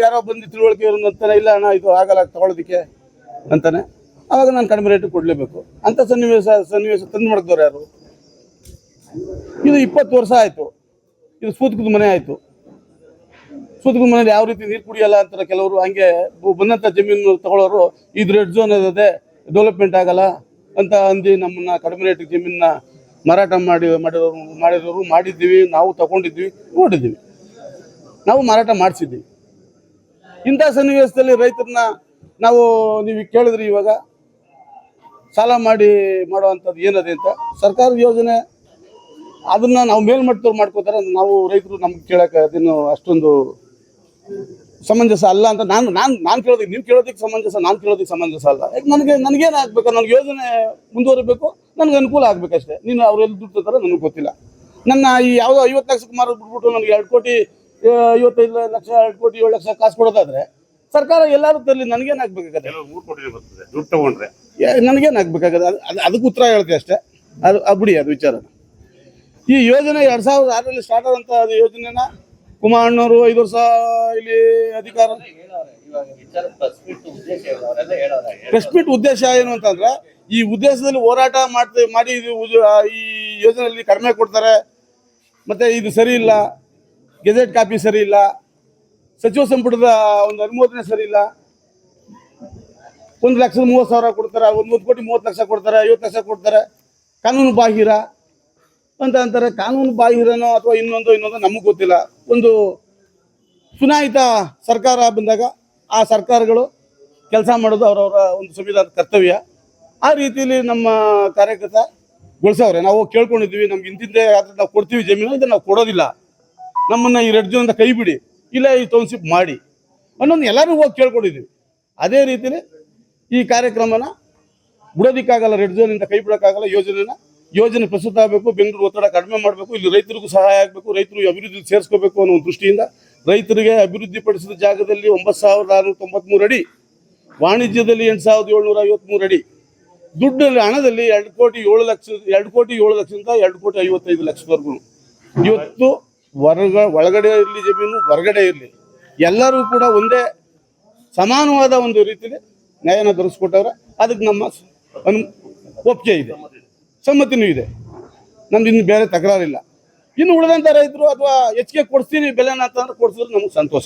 ಯಾರೋ ಬಂದು ತಿಳುವಳಿಕೆ ಅಂತಾನೆ, ಇಲ್ಲ ಅಣ್ಣ ಇದು ಆಗಲ್ಲ ತಗೊಳ್ಳೋದಕ್ಕೆ ಅಂತಾನೆ, ಆವಾಗ ನಾನು ಕಡಿಮೆ ರೇಟಿಗೆ ಕೊಡಲೇಬೇಕು ಅಂತ ಸನ್ನಿವೇಶ ತಂದು ಮಾಡಿದವ್ರು ಯಾರು? ಇದು 20 ವರ್ಷ ಆಯಿತು. ಇದು ಸೂತಕದ ಮನೆ ಆಯಿತು. ಸೂತಕದ ಮನೇಲಿ ಯಾವ ರೀತಿ ನೀರು ಕುಡಿಯಲ್ಲ ಅಂತಾರೆ ಕೆಲವರು. ಹಂಗೆ ಬಂದಂಥ ಜಮೀನು ತಗೊಳ್ಳೋರು ಇದು ರೆಡ್ ಝೋನ್ ಇರೋದೆ, ಡೆವಲಪ್ಮೆಂಟ್ ಆಗಲ್ಲ ಅಂತ ಅಂದು ನಮ್ಮನ್ನ ಕಡಿಮೆ ರೇಟಿಗೆ ಜಮೀನನ್ನ ಮಾರಾಟ ಮಾಡಿರೋರು ಮಾಡಿದ್ದೀವಿ. ನಾವು ತಗೊಂಡಿದ್ವಿ, ನೋಡಿದ್ದೀವಿ, ನಾವು ಮಾರಾಟ ಮಾಡಿಸಿದ್ದೀವಿ. ಇಂಥ ಸನ್ನಿವೇಶದಲ್ಲಿ ರೈತರನ್ನ ನಾವು ನೀವು ಕೇಳಿದ್ರಿ ಇವಾಗ ಸಾಲ ಮಾಡಿ ಮಾಡುವಂಥದ್ದು ಏನದೆ ಅಂತ ಸರ್ಕಾರದ ಯೋಜನೆ, ಅದನ್ನು ನಾವು ಮೇಲ್ಮಟ್ಟದವ್ರು ಮಾಡ್ಕೋತಾರೆ. ನಾವು ರೈತರು ನಮ್ಗೆ ಕೇಳೋಕೆ ಅದೇನು ಅಷ್ಟೊಂದು ಸಮಂಜಸ ಅಲ್ಲ ಅಂತ ನಾನು ಕೇಳೋದಕ್ಕೆ, ನೀವು ಕೇಳೋದಕ್ಕೆ ಸಮಂಜಸ, ನಾನು ಕೇಳೋದಕ್ಕೆ ಸಮಂಜಸ ಅಲ್ಲ. ಯಾಕೆ ನನಗೇನು ಆಗ್ಬೇಕು, ನನಗೆ ಯೋಜನೆ ಮುಂದುವರಿಬೇಕು, ನನಗೆ ಅನುಕೂಲ ಆಗ್ಬೇಕಷ್ಟೇ. ನೀನು ಅವ್ರೆಲ್ಲಿ ದುಡ್ಡು ತರ್ತಾರೋ ನನಗೆ ಗೊತ್ತಿಲ್ಲ. ನನ್ನ ಈ ಯಾವುದೋ 50 ಲಕ್ಷಕ್ಕೆ ಮಾರೋದು ಬಿಟ್ಬಿಟ್ಟು ನನಗೆ 2 ಕೋಟಿ 55 ಲಕ್ಷ 2 ಕೋಟಿ 7 ಲಕ್ಷ ಕಾಸು ಕೊಡೋದಾದ್ರೆ ಸರ್ಕಾರ ಎಲ್ಲರೂ ತರಲಿ, ನನಗೇನು ಆಗ್ಬೇಕಾಗತ್ತೆ? 3 ಕೋಟಿ ಬರ್ತದೆ ದುಡ್ಡು ತಗೊಂಡ್ರೆ, ನನಗೇನು ಆಗ್ಬೇಕಾಗತ್ತೆ? ಅದಕ್ಕೆ ಉತ್ತರ ಹೇಳ್ತೀವಿ ಅಷ್ಟೇ. ಅದು ಬಿಡಿ, ಅದು ವಿಚಾರ. ಈ ಯೋಜನೆ 2006ರಲ್ಲಿ ಸ್ಟಾರ್ಟ್ ಆದಂಥ ಯೋಜನೆನ ಕುಮಾರಣ್ಣವರು 5 ವರ್ಷ ಇಲ್ಲಿ ಅಧಿಕಾರ. ಪ್ರೆಸ್ ಮೀಟ್ ಉದ್ದೇಶ ಏನು ಅಂತಂದ್ರೆ, ಈ ಉದ್ದೇಶದಲ್ಲಿ ಹೋರಾಟ ಮಾಡಿ ಈ ಯೋಜನೆಯಲ್ಲಿ ಕಡಿಮೆ ಕೊಡ್ತಾರೆ, ಮತ್ತೆ ಇದು ಸರಿ ಇಲ್ಲ, ಗೆಜೆಟ್ ಕಾಪಿ ಸರಿ ಇಲ್ಲ, ಸಚಿವ ಸಂಪುಟದ ಒಂದು ಅನುಮೋದನೆ ಸರಿ ಇಲ್ಲ, 1,30,30,000 ಕೊಡ್ತಾರೆ, 1 ಕೋಟಿ 30 ಲಕ್ಷ ಕೊಡ್ತಾರೆ, 50 ಲಕ್ಷ ಕೊಡ್ತಾರೆ, ಕಾನೂನು ಬಾಹಿರ ಅಂತ ಅಂತಾರೆ. ಕಾನೂನು ಬಾಹಿರನೋ ಅಥವಾ ಇನ್ನೊಂದು ನಮಗೆ ಗೊತ್ತಿಲ್ಲ. ಒಂದು ಚುನಾಯಿತ ಸರ್ಕಾರ ಬಂದಾಗ ಆ ಸರ್ಕಾರಗಳು ಕೆಲಸ ಮಾಡೋದು ಅವರವರ ಒಂದು ಸಂವಿಧಾನದ ಕರ್ತವ್ಯ. ಆ ರೀತಿಯಲ್ಲಿ ನಮ್ಮ ಕಾರ್ಯಕರ್ತಗೊಳಿಸವ್ರೆ. ನಾವು ಕೇಳ್ಕೊಂಡಿದ್ವಿ, ನಮ್ಗೆ ಇಂತಿದ್ದೇ ಆದರೆ ನಾವು ಕೊಡ್ತೀವಿ ಜಮೀನು, ಇದನ್ನು ನಾವು ಕೊಡೋದಿಲ್ಲ, ನಮ್ಮನ್ನು ಈ ರೆಡ್ ಝೋನಿಂದ ಕೈ ಬಿಡಿ, ಇಲ್ಲ ಈ ಟೌನ್ಶಿಪ್ ಮಾಡಿ ಅನ್ನೋದು ಎಲ್ಲರೂ ಹೋಗಿ ಕೇಳ್ಕೊಂಡಿದ್ವಿ. ಅದೇ ರೀತಿಯಲ್ಲಿ ಈ ಕಾರ್ಯಕ್ರಮನ ಬಿಡೋದಕ್ಕಾಗಲ್ಲ, ರೆಡ್ ಝೋನಿಂದ ಕೈ ಬಿಡೋಕ್ಕಾಗಲ್ಲ. ಯೋಜನೆ ಪ್ರಸ್ತುತ ಆಗಬೇಕು, ಬೆಂಗಳೂರು ಒತ್ತಡ ಕಡಿಮೆ ಮಾಡಬೇಕು, ಇಲ್ಲಿ ರೈತರಿಗೂ ಸಹಾಯ ಆಗಬೇಕು, ರೈತರು ಅಭಿವೃದ್ಧಿ ಸೇರಿಸ್ಕೋಬೇಕು ಅನ್ನೋ ಒಂದು ದೃಷ್ಟಿಯಿಂದ ರೈತರಿಗೆ ಅಭಿವೃದ್ಧಿಪಡಿಸಿದ ಜಾಗದಲ್ಲಿ 9,693 ಅಡಿ, ವಾಣಿಜ್ಯದಲ್ಲಿ 8,753 ಅಡಿ, ದುಡ್ಡಲ್ಲಿ ಹಣದಲ್ಲಿ 2,7 ಲಕ್ಷದಿಂದ 2,55 ಲಕ್ಷವರೆಗೂ. ಇವತ್ತು ಒಳಗಡೆ ಇರಲಿ ಜಮೀನು, ಹೊರಗಡೆ ಇರಲಿ, ಎಲ್ಲರೂ ಕೂಡ ಒಂದೇ ಸಮಾನವಾದ ಒಂದು ರೀತಿಯಲ್ಲಿ ನ್ಯಾಯನ ದೊರಕಿಸ್ಕೊಟ್ಟವ್ರೆ. ಅದಕ್ಕೆ ನಮ್ಮ ಒಪ್ಪಿಗೆ ಇದೆ, ಸಮ್ಮತಿನೂ ಇದೆ. ನಮ್ದು ಇನ್ನು ಬೇರೆ ತಕರಾರಿಲ್ಲ. ಇನ್ನು ಉಳಿದಂಥ ರೈತರು ಅಥವಾ ಹೆಚ್ಚಿಗೆ ಕೊಡ್ತೀನಿ ಬೆಲೆನ ಅಂತಂದ್ರೆ ಕೊಡ್ಸಿದ್ರೆ ನಮ್ಗೆ ಸಂತೋಷ.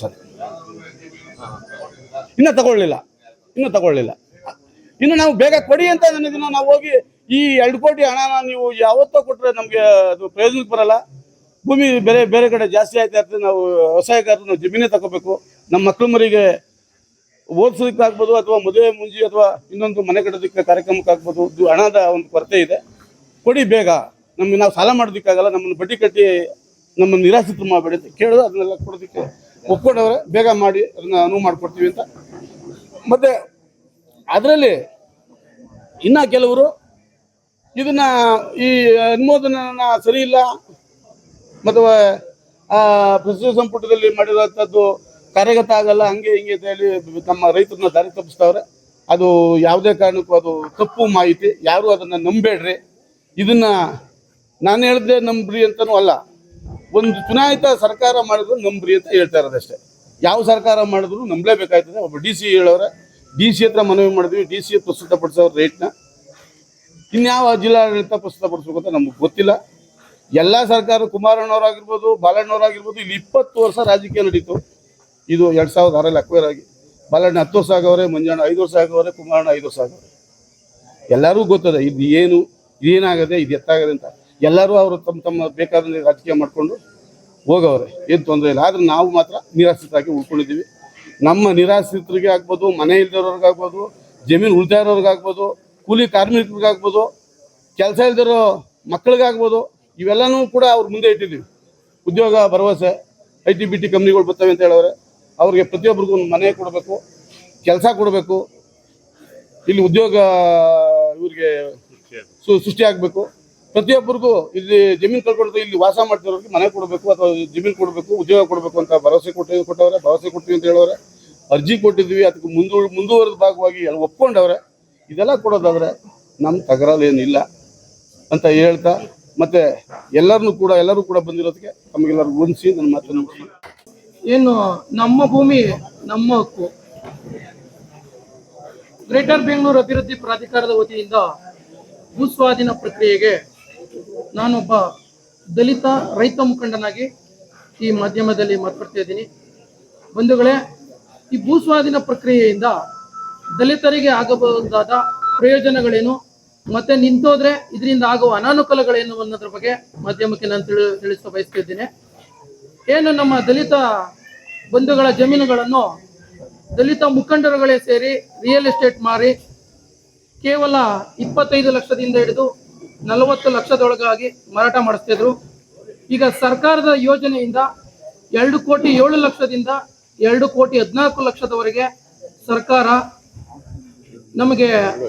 ಇನ್ನೂ ತಗೊಳ್ಳಿಲ್ಲ. ಇನ್ನು ನಾವು ಬೇಗ ಕೊಡಿ ಅಂತ ನನಗೆ ನಾವು ಹೋಗಿ ಈ 2 ಕೋಟಿ ಹಣನ ನೀವು ಯಾವತ್ತೋ ಕೊಟ್ಟರೆ ನಮಗೆ ಅದು ಪ್ರಯೋಜನಕ್ಕೆ ಬರಲ್ಲ. ಭೂಮಿ ಬೇರೆ ಕಡೆ ಜಾಸ್ತಿ ಆಯ್ತಾ ಇರ್ತದೆ. ನಾವು ವ್ಯವಸಾಯಗಾರರು ನಾವು ಜಮೀನೇ ತಗೋಬೇಕು. ನಮ್ಮ ಮಕ್ಕಳ ಮರಿಗೆ ಓದಿಸೋದಕ್ಕಾಗ್ಬೋದು, ಅಥವಾ ಮದುವೆ ಮುಂಜಿ ಅಥವಾ ಇನ್ನೊಂದು ಮನೆ ಕಟ್ಟೋದಕ್ಕೆ ಕಾರ್ಯಕ್ರಮಕ್ಕಾಗ್ಬೋದು. ಹಣದ ಒಂದು ಕೊರತೆ ಇದೆ, ಕೊಡಿ ಬೇಗ. ನಾವು ಸಾಲ ಮಾಡೋದಕ್ಕಾಗಲ್ಲ, ನಮ್ಮನ್ನು ಬಡ್ಡಿ ಕಟ್ಟಿ ನಮ್ಮನ್ನು ನಿರಾಶ್ರಿತ ಮಾಡಬೇಡಿ ಅಂತ ಕೇಳೋದು. ಅದನ್ನೆಲ್ಲ ಕೊಡೋದಕ್ಕೆ ಒಪ್ಕೊಂಡವ್ರೆ, ಬೇಗ ಮಾಡಿ ಅದನ್ನ ಅನುವು ಮಾಡಿಕೊಡ್ತೀವಿ ಅಂತ. ಮತ್ತು ಅದರಲ್ಲಿ ಇನ್ನು ಕೆಲವರು ಇದನ್ನು ಈ ಅನುಮೋದನೆ ಸರಿ ಇಲ್ಲ, ಮತ್ತು ಸಚಿವ ಸಂಪುಟದಲ್ಲಿ ಮಾಡಿರುವಂಥದ್ದು ಕಾರ್ಯಗತ ಆಗಲ್ಲ, ಹಂಗೆ ಹಿಂಗೆ ಅಂತ ಹೇಳಿ ನಮ್ಮ ರೈತರನ್ನ ದಾರಿ ತಪ್ಪಿಸ್ತವ್ರೆ. ಅದು ಯಾವುದೇ ಕಾರಣಕ್ಕೂ ಅದು ತಪ್ಪು ಮಾಹಿತಿ. ಯಾರು ಅದನ್ನು ನಂಬೇಡ್ರಿ. ಇದನ್ನು ನಾನು ಹೇಳಿದ್ರೆ ನಂಬ್ರಿ ಅಂತನೂ ಅಲ್ಲ, ಒಂದು ಚುನಾಯಿತ ಸರ್ಕಾರ ಮಾಡಿದ್ರು ನಂಬ್ರಿ ಅಂತ ಹೇಳ್ತಾ ಇರೋದಷ್ಟೇ. ಯಾವ ಸರ್ಕಾರ ಮಾಡಿದ್ರು ನಂಬಲೇಬೇಕಾಯ್ತದೆ. ಒಬ್ಬ DC ಹೇಳೋರೆ, DC ಹತ್ರ ಮನವಿ ಮಾಡಿದ್ವಿ, DC ಪ್ರಸ್ತುತಪಡಿಸೋರು ರೇಟ್ನ. ಇನ್ಯಾವ ಜಿಲ್ಲಾಡಳಿತ ಪ್ರಸ್ತುತಪಡಿಸ್ಬೇಕು ಅಂತ ನಮಗೆ ಗೊತ್ತಿಲ್ಲ. ಎಲ್ಲ ಸರ್ಕಾರ, ಕುಮಾರಣ್ಣವರಾಗಿರ್ಬೋದು, ಬಾಲಣ್ಣವರಾಗಿರ್ಬೋದು, ಇಲ್ಲಿ 20 ವರ್ಷ ರಾಜಕೀಯ ನಡೀತು. ಇದು 2006ರಲ್ಲಿ ಅಕ್ವೈರ್ ಆಗಿ ಬಾಲಣ್ಣ 10 ವರ್ಷ ಆಗವ್ರೆ, ಮಂಜಣ್ಣ 5 ವರ್ಷ ಆಗವ್ರೆ, ಕುಮಾರಣ್ಣ 5 ವರ್ಷ ಆಗವ್ರೆ. ಎಲ್ಲರಿಗೂ ಗೊತ್ತದೆ ಇದು ಏನಾಗದೆ, ಇದು ಎತ್ತಾಗದೆ ಅಂತ. ಎಲ್ಲರೂ ಅವರು ತಮ್ಮ ಬೇಕಾದ ರಾಜಕೀಯ ಮಾಡಿಕೊಂಡು ಹೋಗವ್ರೆ, ಏನು ತೊಂದರೆ ಇಲ್ಲ. ಆದರೆ ನಾವು ಮಾತ್ರ ನಿರಾಶ್ರಿತರಾಗಿ ಉಳ್ಕೊಂಡಿದ್ದೀವಿ. ನಮ್ಮ ನಿರಾಶ್ರಿತರಿಗೆ ಆಗ್ಬೋದು, ಮನೆ ಇಲ್ದವ್ರಿಗಾಗ್ಬೋದು, ಜಮೀನು ಉಳಿತಾಯ ಇರೋರ್ಗಾಗ್ಬೋದು, ಕೂಲಿ ಕಾರ್ಮಿಕರಿಗಾಗ್ಬೋದು, ಕೆಲಸ ಇಲ್ದಿರೋ ಮಕ್ಕಳಿಗಾಗ್ಬೋದು, ಇವೆಲ್ಲನೂ ಕೂಡ ಅವ್ರ ಮುಂದೆ ಇಟ್ಟಿದ್ದೀವಿ. ಉದ್ಯೋಗ ಭರವಸೆ, IT-BT ಕಂಪ್ನಿಗಳು ಬರ್ತವೆ ಅಂತ ಹೇಳೋರೆ. ಅವ್ರಿಗೆ ಪ್ರತಿಯೊಬ್ಬರಿಗೂ ಒಂದು ಮನೆ ಕೊಡಬೇಕು, ಕೆಲಸ ಕೊಡಬೇಕು, ಇಲ್ಲಿ ಉದ್ಯೋಗ ಇವ್ರಿಗೆ ಸೃಷ್ಟಿ ಆಗಬೇಕು. ಪ್ರತಿಯೊಬ್ಬರಿಗೂ ಇಲ್ಲಿ ಜಮೀನು ಕಳ್ಕೊಡ್ತೀವಿ, ಇಲ್ಲಿ ವಾಸ ಮಾಡ್ತಿರೋರಿಗೆ ಮನೆ ಕೊಡಬೇಕು ಅಥವಾ ಜಮೀನು ಕೊಡಬೇಕು, ಉದ್ಯೋಗ ಕೊಡಬೇಕು ಅಂತ ಭರವಸೆ ಕೊಟ್ಟವ್ರೆ. ಭರವಸೆ ಕೊಡ್ತೀವಿ ಅಂತ ಹೇಳೋರೆ. ಅರ್ಜಿ ಕೊಟ್ಟಿದ್ವಿ, ಅದಕ್ಕೆ ಮುಂದುವರೆದ ಭಾಗವಾಗಿ ಎಲ್ಲ ಒಪ್ಕೊಂಡವ್ರೆ. ಇದೆಲ್ಲ ಕೊಡೋದಾದ್ರೆ ನಮ್ಮ ತಕರಾರು ಏನಿಲ್ಲ ಅಂತ ಹೇಳ್ತಾ, ಮತ್ತೆ ಎಲ್ಲರೂ ಕೂಡ ಬಂದಿರೋದಕ್ಕೆ ತಮಗೆಲ್ಲರಿಗೂ ಹೊಂದಿಸಿ ನನ್ನ ಮಾತನ್ನು ಏನು ನಮ್ಮ ಭೂಮಿ ನಮ್ಮ ಹಕ್ಕು. ಗ್ರೇಟರ್ ಬೆಂಗಳೂರು ಅಭಿವೃದ್ಧಿ ಪ್ರಾಧಿಕಾರದ ವತಿಯಿಂದ ಭೂಸ್ವಾಧೀನ ಪ್ರಕ್ರಿಯೆಗೆ ನಾನೊಬ್ಬ ದಲಿತ ರೈತ ಮುಖಂಡನಾಗಿ ಈ ಮಾಧ್ಯಮದಲ್ಲಿ ಮಾತನಾಡ್ತಾ ಇದ್ದೀನಿ. ಬಂಧುಗಳೇ, ಈ ಭೂಸ್ವಾಧೀನ ಪ್ರಕ್ರಿಯೆಯಿಂದ ದಲಿತರಿಗೆ ಆಗಬಹುದಾದ ಪ್ರಯೋಜನಗಳೇನು ಮತ್ತೆ ನಿಂತೋದ್ರೆ ಇದರಿಂದ ಆಗುವ ಅನಾನುಕೂಲಗಳೇನು ಅನ್ನೋದ್ರ ಬಗ್ಗೆ ಮಾಧ್ಯಮಕ್ಕೆ ನಾನು ತಿಳಿಸ ಬಯಸ್ತಾ ಇದ್ದೇನೆ. ಏನು ನಮ್ಮ ದಲಿತ ಬಂಧುಗಳ ಜಮೀನುಗಳನ್ನು ದಲಿತ ಮುಖಂಡರುಗಳೇ ಸೇರಿ ರಿಯಲ್ ಎಸ್ಟೇಟ್ ಮಾರಿ ಕೇವಲ 25 ಲಕ್ಷದಿಂದ ಹಿಡಿದು 40 ಲಕ್ಷದೊಳಗಾಗಿ ಮಾರಾಟ ಮಾಡಿಸ್ತಿದ್ರು. ಈಗ ಸರ್ಕಾರದ ಯೋಜನೆಯಿಂದ 2,07,00,000ದಿಂದ 2,14,00,000ದವರೆಗೆ ಸರ್ಕಾರ ನಮಗೆ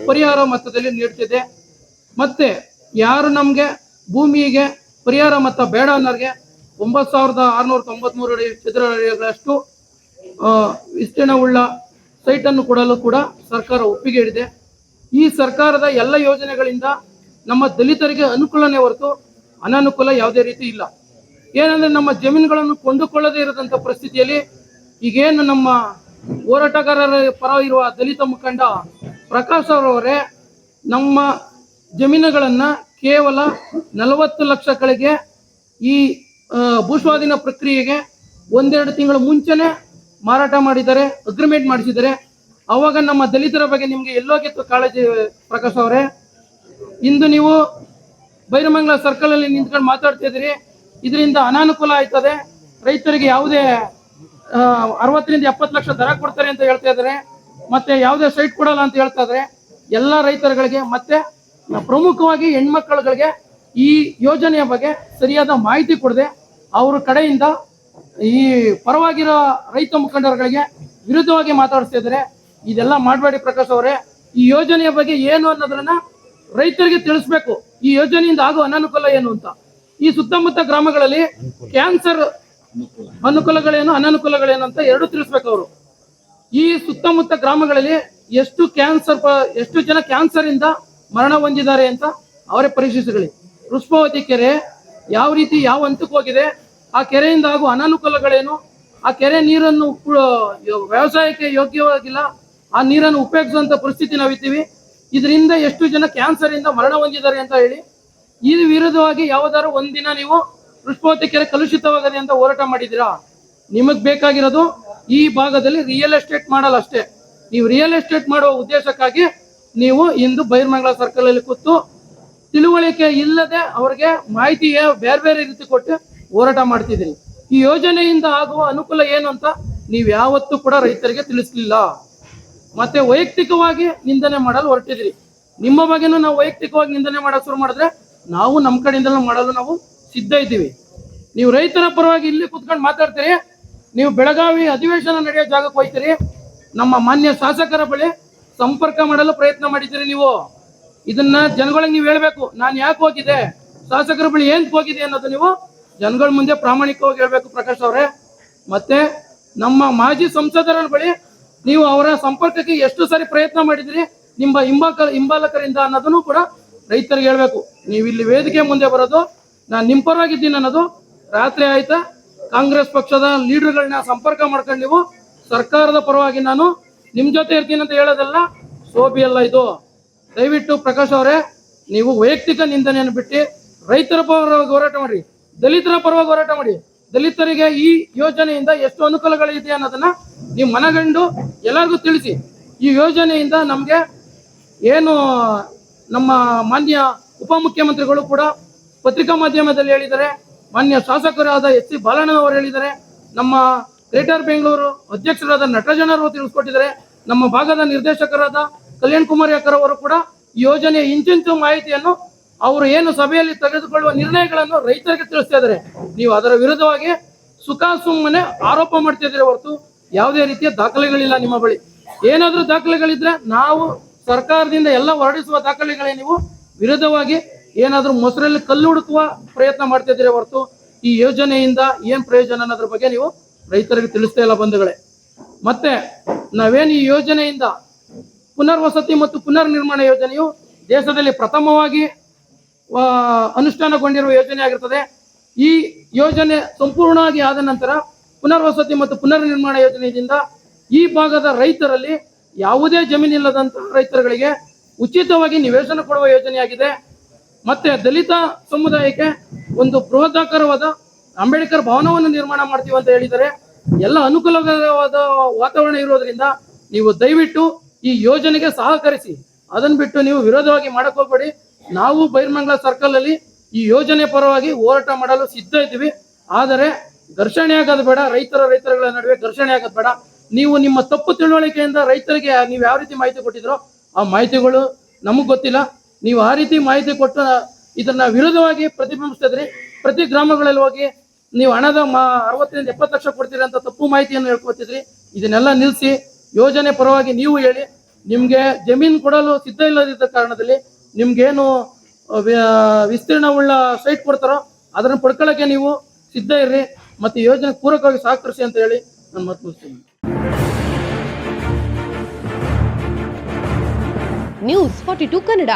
ಪರಿಹಾರ ಮೊತ್ತದಲ್ಲಿ ನೀಡ್ತಿದೆ. ಮತ್ತೆ ಯಾರು ನಮಗೆ ಭೂಮಿಗೆ ಪರಿಹಾರ ಮೊತ್ತ ಬೇಡ ಅನ್ನೋರಿಗೆ 9,693 ಅಡಿ ಚದರ ಅಡಿಗಳಷ್ಟು ವಿಸ್ತೀರ್ಣವುಳ್ಳ ಸೈಟನ್ನು ಕೊಡಲು ಕೂಡ ಸರ್ಕಾರ ಒಪ್ಪಿಗೆ ನೀಡಿದೆ. ಈ ಸರ್ಕಾರದ ಎಲ್ಲ ಯೋಜನೆಗಳಿಂದ ನಮ್ಮ ದಲಿತರಿಗೆ ಅನುಕೂಲನೇ ಹೊರತು ಅನಾನುಕೂಲ ಯಾವುದೇ ರೀತಿ ಇಲ್ಲ. ಏನಂದ್ರೆ ನಮ್ಮ ಜಮೀನುಗಳನ್ನು ಕೊಂಡುಕೊಳ್ಳದೇ ಇರದಂಥ ಪರಿಸ್ಥಿತಿಯಲ್ಲಿ ಈಗೇನು ನಮ್ಮ ಹೋರಾಟಗಾರರ ಪರ ಇರುವ ದಲಿತ ಮುಖಂಡ ಪ್ರಕಾಶ್ ಅವರವರೇ ನಮ್ಮ ಜಮೀನುಗಳನ್ನು ಕೇವಲ 40 ಲಕ್ಷಗಳಿಗೆ ಈ ಭೂಸ್ವಾಧೀನ ಪ್ರಕ್ರಿಯೆಗೆ 1-2 ತಿಂಗಳ ಮುಂಚೆನೆ ಮಾರಾಟ ಮಾಡಿದ್ದಾರೆ, ಅಗ್ರಿಮೆಂಟ್ ಮಾಡಿಸಿದ್ದಾರೆ. ಅವಾಗ ನಮ್ಮ ದಲಿತರ ಬಗ್ಗೆ ನಿಮಗೆ ಎಲ್ಲೋಗಿತ್ತು ಕಾಳಜಿ ಪ್ರಕಾಶ್ ಅವರೇ? ಇಂದು ನೀವು ಬೈರಮಂಗಲ ಸರ್ಕಲ್ ಅಲ್ಲಿ ನಿಂತ್ಕೊಂಡು ಮಾತಾಡ್ತಿದ್ದೀರಿ, ಇದರಿಂದ ಅನಾನುಕೂಲ ಆಯ್ತದೆ, ರೈತರಿಗೆ ಯಾವುದೇ 60ರಿಂದ 70 ಲಕ್ಷ ದರ ಕೊಡ್ತಾರೆ ಅಂತ ಹೇಳ್ತಾ ಇದ್ದಾರೆ, ಮತ್ತೆ ಯಾವುದೇ ಸೈಟ್ ಕೊಡಲ್ಲ ಅಂತ ಹೇಳ್ತಾ ಇದ್ದಾರೆ. ಎಲ್ಲ ರೈತರುಗಳಿಗೆ ಮತ್ತೆ ಪ್ರಮುಖವಾಗಿ ಹೆಣ್ಮಕ್ಕಳುಗಳಿಗೆ ಈ ಯೋಜನೆಯ ಬಗ್ಗೆ ಸರಿಯಾದ ಮಾಹಿತಿ ಕೊಡದೆ ಅವ್ರ ಕಡೆಯಿಂದ ಈ ಪರವಾಗಿರೋ ರೈತ ಮುಖಂಡರುಗಳಿಗೆ ವಿರುದ್ಧವಾಗಿ ಮಾತಾಡಿಸ್ತಾ ಇದ್ದಾರೆ. ಇದೆಲ್ಲ ಮಾಡಬೇಡಿ ಪ್ರಕಾಶ್ ಅವರೇ. ಈ ಯೋಜನೆಯ ಬಗ್ಗೆ ಏನು ಅನ್ನೋದನ್ನ ರೈತರಿಗೆ ತಿಳಿಸ್ಬೇಕು. ಈ ಯೋಜನೆಯಿಂದ ಆಗೋ ಅನಾನುಕೂಲ ಏನು ಅಂತ. ಈ ಸುತ್ತಮುತ್ತ ಗ್ರಾಮಗಳಲ್ಲಿ ಕ್ಯಾನ್ಸರ್ ಅನುಕೂಲಗಳೇನು ಅನಾನುಕೂಲಗಳೇನು ಅಂತ ಎರಡು ತಿಳಿಸ್ಬೇಕು ಅವರು. ಈ ಸುತ್ತಮುತ್ತ ಗ್ರಾಮಗಳಲ್ಲಿ ಎಷ್ಟು ಜನ ಕ್ಯಾನ್ಸರ್ ಇಂದ ಮರಣ ಹೊಂದಿದ್ದಾರೆ ಅಂತ ಅವರೇ ಪರೀಕ್ಷಿಸಲಿ. ವೃಷ್ಪವತಿ ಕೆರೆ ಯಾವ ರೀತಿ ಯಾವ ಹಂತಕ್ಕೆ ಹೋಗಿದೆ, ಆ ಕೆರೆಯಿಂದ ಆಗುವ ಅನಾನುಕೂಲಗಳೇನು, ಆ ಕೆರೆ ನೀರನ್ನು ವ್ಯವಸಾಯಕ್ಕೆ ಯೋಗ್ಯವಾಗಿಲ್ಲ, ಆ ನೀರನ್ನು ಉಪಯೋಗಿಸುವಂತ ಪರಿಸ್ಥಿತಿ ನಾವಿದ್ದೀವಿ, ಇದರಿಂದ ಎಷ್ಟು ಜನ ಕ್ಯಾನ್ಸರ್ ಇಂದ ಮರಣ ಹೊಂದಿದ್ದಾರೆ ಅಂತ ಹೇಳಿ ಈ ವಿರುದ್ಧವಾಗಿ ಯಾವ್ದಾದ್ರು ಒಂದಿನ ನೀವು ವೃಷ್ಪವತಿ ಕೆರೆ ಕಲುಷಿತವಾಗದೆ ಅಂತ ಹೋರಾಟ ಮಾಡಿದ್ದೀರಾ? ನಿಮಗ್ ಬೇಕಾಗಿರೋದು ಈ ಭಾಗದಲ್ಲಿ ರಿಯಲ್ ಎಸ್ಟೇಟ್ ಮಾಡಲ್ಲ ಅಷ್ಟೇ. ನೀವು ರಿಯಲ್ ಎಸ್ಟೇಟ್ ಮಾಡುವ ಉದ್ದೇಶಕ್ಕಾಗಿ ನೀವು ಇಂದು ಬೈರಮಂಗಲ ಸರ್ಕಲ್ ಅಲ್ಲಿ ಕೂತು ತಿಳುವಳಿಕೆ ಇಲ್ಲದೆ ಅವರಿಗೆ ಮಾಹಿತಿ ಬೇರೆ ಬೇರೆ ರೀತಿ ಕೊಟ್ಟು ಹೋರಾಟ ಮಾಡ್ತಿದ್ದೀರಿ. ಈ ಯೋಜನೆಯಿಂದ ಆಗುವ ಅನುಕೂಲ ಏನು ಅಂತ ನೀವು ಯಾವತ್ತೂ ಕೂಡ ರೈತರಿಗೆ ತಿಳಿಸ್ಲಿಲ್ಲ. ಮತ್ತೆ ವೈಯಕ್ತಿಕವಾಗಿ ನಿಂದನೆ ಮಾಡಲು ಹೊರಟಿದ್ರಿ. ನಿಮ್ಮ ಬಗ್ಗೆನೂ ನಾವು ವೈಯಕ್ತಿಕವಾಗಿ ನಿಂದನೆ ಮಾಡಕ್ ಶುರು ಮಾಡಿದ್ರೆ ನಾವು ನಮ್ಮ ಕಡೆಯಿಂದಲೂ ಮಾಡಲು ನಾವು ಸಿದ್ಧ ಇದ್ದೀವಿ. ನೀವು ರೈತರ ಪರವಾಗಿ ಇಲ್ಲಿ ಕುತ್ಕೊಂಡು ಮಾತಾಡ್ತೀರಿ, ನೀವು ಬೆಳಗಾವಿ ಅಧಿವೇಶನ ನಡೆಯೋ ಜಾಗಕ್ಕೆ ಹೋಗ್ತೀರಿ, ನಮ್ಮ ಮಾನ್ಯ ಶಾಸಕರ ಬಳಿ ಸಂಪರ್ಕ ಮಾಡಲು ಪ್ರಯತ್ನ ಮಾಡಿದ್ದೀರಿ. ನೀವು ಇದನ್ನ ಜನಗಳಿಗೆ ನೀವು ಹೇಳ್ಬೇಕು, ನಾನು ಯಾಕೆ ಹೋಗಿದ್ದೆ, ಶಾಸಕರ ಬಳಿ ಏನ್ ಹೋಗಿದೆ ಅನ್ನೋದು ನೀವು ಜನಗಳ ಮುಂದೆ ಪ್ರಾಮಾಣಿಕವಾಗಿ ಹೇಳ್ಬೇಕು ಪ್ರಕಾಶ್ ಅವರೇ. ಮತ್ತೆ ನಮ್ಮ ಮಾಜಿ ಸಂಸದರ ಬಳಿ ನೀವು ಅವರ ಸಂಪರ್ಕಕ್ಕೆ ಎಷ್ಟು ಸಾರಿ ಪ್ರಯತ್ನ ಮಾಡಿದಿರಿ ನಿಮ್ಮ ಹಿಂಬಾಲಕರಿಂದ ಅನ್ನೋದನ್ನು ಕೂಡ ರೈತರಿಗೆ ಹೇಳ್ಬೇಕು. ನೀವು ಇಲ್ಲಿ ವೇದಿಕೆ ಮುಂದೆ ಬರೋದು ನಾನು ನಿಮ್ಮ ಪರವಾಗಿದ್ದೀನಿ ಅನ್ನೋದು ರಾತ್ರಿ ಆಯ್ತಾ ಕಾಂಗ್ರೆಸ್ ಪಕ್ಷದ ಲೀಡರ್ಗಳನ್ನ ಸಂಪರ್ಕ ಮಾಡ್ಕೊಂಡು ನೀವು ಸರ್ಕಾರದ ಪರವಾಗಿ ನಾನು ನಿಮ್ ಜೊತೆ ಇರ್ತೀನಿ ಅಂತ ಹೇಳೋದೆಲ್ಲ ಶೋಭೆ ಅಲ್ಲ ಇದು. ದಯವಿಟ್ಟು ಪ್ರಕಾಶ್ ಅವರೇ, ನೀವು ವೈಯಕ್ತಿಕ ನಿಂದನೆಯನ್ನು ಬಿಟ್ಟು ರೈತರ ಪರವಾಗಿ ಹೋರಾಟ ಮಾಡಿ, ದಲಿತರ ಪರವಾಗಿ ಹೋರಾಟ ಮಾಡಿ. ದಲಿತರಿಗೆ ಈ ಯೋಜನೆಯಿಂದ ಎಷ್ಟು ಅನುಕೂಲಗಳಿದೆ ಅನ್ನೋದನ್ನ ನೀವು ಮನಗಂಡು ಎಲ್ಲರಿಗೂ ತಿಳಿಸಿ. ಈ ಯೋಜನೆಯಿಂದ ನಮಗೆ ಏನು ನಮ್ಮ ಮಾನ್ಯ ಉಪಮುಖ್ಯಮಂತ್ರಿಗಳು ಕೂಡ ಪತ್ರಿಕಾ ಮಾಧ್ಯಮದಲ್ಲಿ ಹೇಳಿದ್ದಾರೆ, ಮಾನ್ಯ ಶಾಸಕರಾದ ಎಚ್ ಸಿ ಬಾಲಣ್ಣನವರು ಹೇಳಿದ್ದಾರೆ, ನಮ್ಮ ಗ್ರೇಟರ್ ಬೆಂಗಳೂರು ಅಧ್ಯಕ್ಷರಾದ ನಟರಾಜನವರು ತಿಳಿಸ್ಕೊಟ್ಟಿದ್ದಾರೆ, ನಮ್ಮ ಭಾಗದ ನಿರ್ದೇಶಕರಾದ ಕಲ್ಯಾಣ್ ಕುಮಾರ್ ಯಾಕರ್ ಅವರು ಕೂಡ ಈ ಯೋಜನೆಯ ಇಂಚಿಂಚು ಮಾಹಿತಿಯನ್ನು ಅವರು ಏನು ಸಭೆಯಲ್ಲಿ ತೆಗೆದುಕೊಳ್ಳುವ ನಿರ್ಣಯಗಳನ್ನು ರೈತರಿಗೆ ತಿಳಿಸ್ತಾ ಇದ್ದಾರೆ. ನೀವು ಅದರ ವಿರುದ್ಧವಾಗಿ ಸುಮ್ಮನೆ ಆರೋಪ ಮಾಡ್ತಿದ್ದೀರಿ ಹೊರತು ಯಾವುದೇ ರೀತಿಯ ದಾಖಲೆಗಳಿಲ್ಲ ನಿಮ್ಮ ಬಳಿ. ಏನಾದರೂ ದಾಖಲೆಗಳಿದ್ರೆ ನಾವು ಸರ್ಕಾರದಿಂದ ಎಲ್ಲ ಹೊರಡಿಸುವ ದಾಖಲೆಗಳೇ ನೀವು ವಿರುದ್ಧವಾಗಿ ಏನಾದರೂ ಮೊಸರಲ್ಲಿ ಕಲ್ಲು ಹುಡುಕುವ ಪ್ರಯತ್ನ ಮಾಡ್ತಿದ್ದೀರಿ ಹೊರತು ಈ ಯೋಜನೆಯಿಂದ ಏನ್ ಪ್ರಯೋಜನ ಅನ್ನೋದ್ರ ಬಗ್ಗೆ ನೀವು ರೈತರಿಗೆ ತಿಳಿಸ್ತಾ ಇಲ್ಲ ಬಂಧುಗಳೇ. ಮತ್ತೆ ನಾವೇನು ಈ ಯೋಜನೆಯಿಂದ ಪುನರ್ವಸತಿ ಮತ್ತು ಪುನರ್ ನಿರ್ಮಾಣ ಯೋಜನೆಯು ದೇಶದಲ್ಲಿ ಪ್ರಥಮವಾಗಿ ಅನುಷ್ಠಾನಗೊಂಡಿರುವ ಯೋಜನೆ ಆಗಿರ್ತದೆ. ಈ ಯೋಜನೆ ಸಂಪೂರ್ಣವಾಗಿ ಆದ ನಂತರ ಪುನರ್ವಸತಿ ಮತ್ತು ಪುನರ್ ನಿರ್ಮಾಣ ಯೋಜನೆಯಿಂದ ಈ ಭಾಗದ ರೈತರಲ್ಲಿ ಯಾವುದೇ ಜಮೀನಿಲ್ಲದಂತಹ ರೈತರುಗಳಿಗೆ ಉಚಿತವಾಗಿ ನಿವೇಶನ ಕೊಡುವ ಯೋಜನೆಯಾಗಿದೆ. ಮತ್ತೆ ದಲಿತ ಸಮುದಾಯಕ್ಕೆ ಒಂದು ಬೃಹದಾಕಾರವಾದ ಅಂಬೇಡ್ಕರ್ ಭವನವನ್ನು ನಿರ್ಮಾಣ ಮಾಡ್ತೀವಿ ಅಂತ ಹೇಳಿದ್ದಾರೆ. ಎಲ್ಲ ಅನುಕೂಲಕರವಾದ ವಾತಾವರಣ ಇರೋದ್ರಿಂದ ನೀವು ದಯವಿಟ್ಟು ಈ ಯೋಜನೆಗೆ ಸಹಕರಿಸಿ. ಅದನ್ನು ಬಿಟ್ಟು ನೀವು ವಿರೋಧವಾಗಿ ಮಾಡಕ್ ಹೋಗ್ಬೇಡಿ. ನಾವು ಬೈರ್ಮಂಗಲ ಸರ್ಕಲ್ ಅಲ್ಲಿ ಈ ಯೋಜನೆ ಪರವಾಗಿ ಹೋರಾಟ ಮಾಡಲು ಸಿದ್ಧ ಇದ್ದೀವಿ. ಆದರೆ ಘರ್ಷಣೆ ಆಗೋದು ಬೇಡ, ರೈತರುಗಳ ನಡುವೆ ಘರ್ಷಣೆ ಆಗೋದು ಬೇಡ. ನೀವು ನಿಮ್ಮ ತಪ್ಪು ತಿಳುವಳಿಕೆಯಿಂದ ರೈತರಿಗೆ ನೀವು ಯಾವ ರೀತಿ ಮಾಹಿತಿ ಕೊಟ್ಟಿದ್ರೋ ಆ ಮಾಹಿತಿಗಳು ನಮಗ್ ಗೊತ್ತಿಲ್ಲ. ನೀವು ಆ ರೀತಿ ಮಾಹಿತಿ ಕೊಟ್ಟು ಇದನ್ನ ವಿರೋಧವಾಗಿ ಪ್ರತಿಬಿಂಬಿಸ್ತಿದ್ರಿ. ಪ್ರತಿ ಗ್ರಾಮಗಳಲ್ಲಿ ಹೋಗಿ ನೀವು ಹಣದ 60-70 ಲಕ್ಷ ಕೊಡ್ತೀರಿ ಅಂತ ತಪ್ಪು ಮಾಹಿತಿಯನ್ನು ಹೇಳ್ಕೊತಿದ್ರಿ. ಇದನ್ನೆಲ್ಲ ನಿಲ್ಲಿಸಿ ಯೋಜನೆ ಪರವಾಗಿ ನೀವು ಹೇಳಿ. ನಿಮ್ಗೆ ಜಮೀನು ಕೊಡಲು ಸಿದ್ಧ ಇಲ್ಲದಿದ್ದ ಕಾರಣದಲ್ಲಿ ನಿಮ್ಗೇನು ವಿಸ್ತೀರ್ಣವುಳ್ಳ ಸೈಟ್ ಕೊಡ್ತಾರೋ ಅದನ್ನು ಪಡ್ಕೊಳ್ಳೋಕೆ ನೀವು ಸಿದ್ಧ ಇರ್ರಿ. ಮತ್ತೆ ಯೋಜನೆ ಪೂರಕವಾಗಿ ಸಹಕರಿಸಿ ಅಂತ ಹೇಳಿ ನಾನು ಮಾತು ಮುಗಿಸ್ತೀನಿ. ನ್ಯೂಸ್ 42 ಕನ್ನಡ.